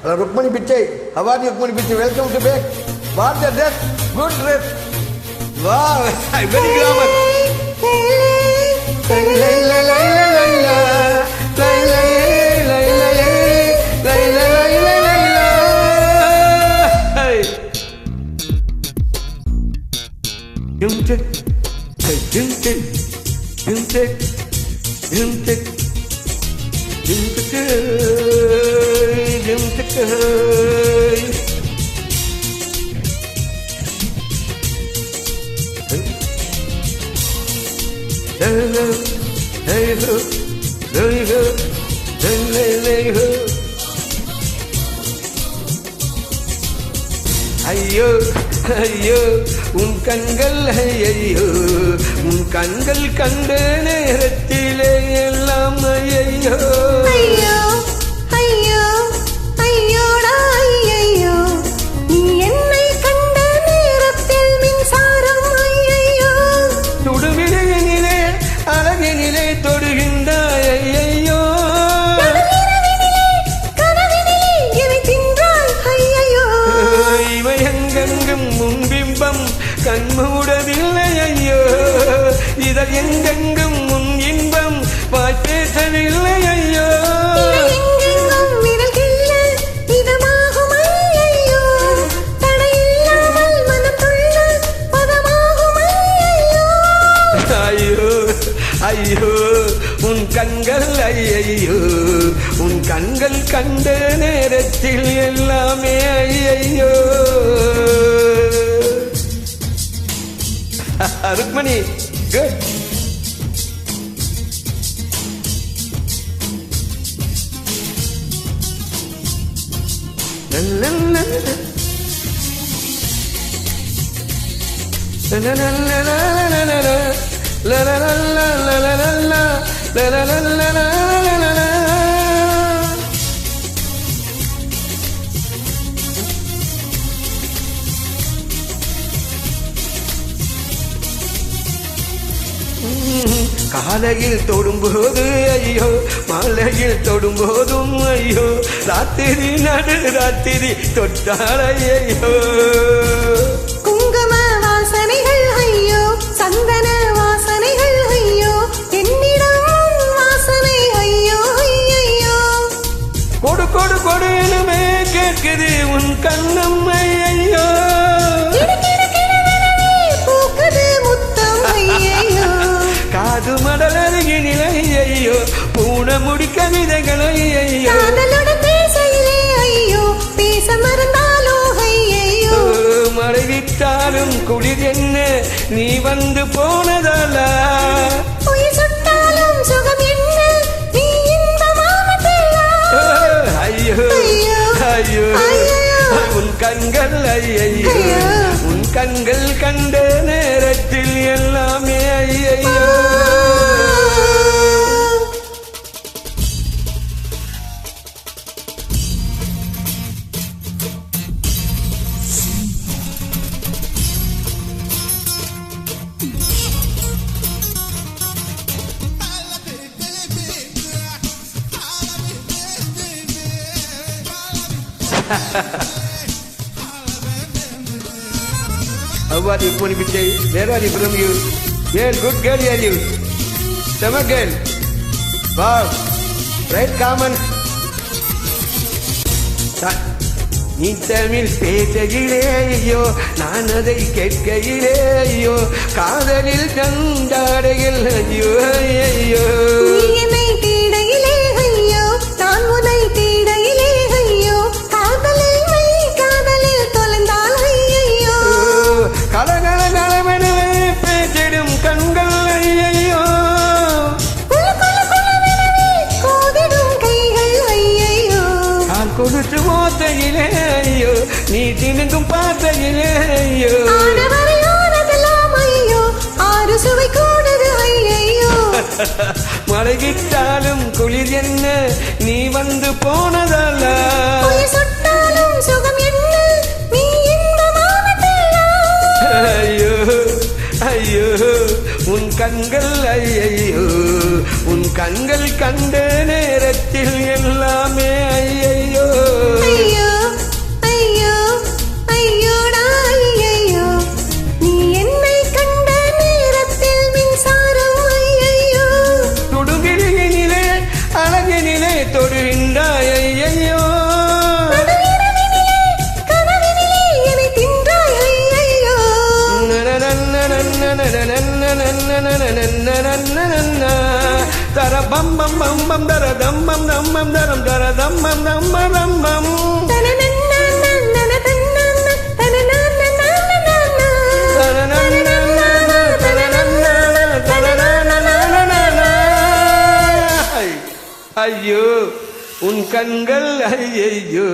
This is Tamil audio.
Rukmani Pichai. How are you, Rukmani Pichai? Welcome to back. What's the dress? Good dress. Wow, very glamour. ஐயோ ஐயோ உன் கண்கள் ஐயோ உன் கண்கள் கண்ட நேரத்திலே எல்லாம் ஐயோ ஐயோ ஐயோ ஐயோடா ஐயோ நீ என்னை கண்ட நேரத்தில் மின்சாரம் ஐயோ சுடுவிடையினிலே அழகினிலே தொடுகின்றாய் ஐயோ இவையெங்கெங்கும் முன்பிம்பம் கண்மூடவில்லை ஐயோ இதழ் எங்கெங்கும் முன் இன்பம் வாய் பேசவில்லை ஐயோ ஐயோ ஐயோ உன் கண்கள் ஐயோ உன் கண்கள் கண்ட நேரத்தில் எல்லாமே ஐயோ ருக்மணி குட் காலையில் தொடும்போது ஐயோ மாலையில் தொடும்போதும் ஐயோ ராத்திரி நடு ராத்திரி தொட்டால் ஐயோ குங்கும வாசனைகள் ஐயோ சந்தன வாசனைகள் ஐயோ என்னிடம் வாசனை ஐயோ ஐயோ கொடு கொடு கொடுனுமே கேட்குது உன் கண்ணம் ஐயோ காது மடல் அருகினிலை ஐயோ பூன முடி கவிதைகள் ஐயோ ஐயோ பேச மறந்தாலோ ஐயோ மறைவிட்டாலும் குளிர் என்ன நீ வந்து போனதாலா சுட்டாலும் சுகம் என்ன நீ இந்த ஐயோ ஐயோ உன் கண்கள் ஐயோ உன் கண்கள் கண்ட நேரத்தில் எல்லாமே ஐயோ How are you, Rukmani Pichai? Where are you from you? Yeah, good girl are you. Summer girl. Wow. Right, common. நீ தமிழ் பேசையிலே ஐயோ நான் அதை கேட்கையிலே ஐயோ காதலில் கண்டாடையில் ஐயோ ஐயோ என்னை தேடையிலே ஐயோ நான் உன்னை தேடையிலே ஐயோ காதலில் தொலைந்தால் ஐயோ கலகல கலவெனவே பேசிடும் கண்கள் ஐயோ கோதிடும் கைகள் ஐயோ கால் கொடுத்து மோத்தையிலே ஐயோ நீ தினங்கும் பார்த்தையிலே ஐயோ ஐயோ ஆறு சுவை கூடது ஐயோ மழைகிட்டாலும் குளிர் என்ன நீ வந்து போனதால சுட்டாலும் சுகம் என்ன நீ இந்த ஐயோ ஐயோ உன் கண்கள் ஐயோ உன் கண்கள் கண்ட நேரத்தில் எல்லாமே ஐயோ தொடுகின்றாய் ஐயையோ நடுஇரவினிலே, கனவினிலே என்னை தின்றாய் ஐயையோ. தர பம் பம் பம் பம் தர தம் பம் தம் பம் தரம் தர தம் பம் தம் பம் பம் தனனன்னன்னன்னன தன்னன்ன, தனனன்னன்னன்னன. ஐயோ உன் கண்கள் ஐயையோ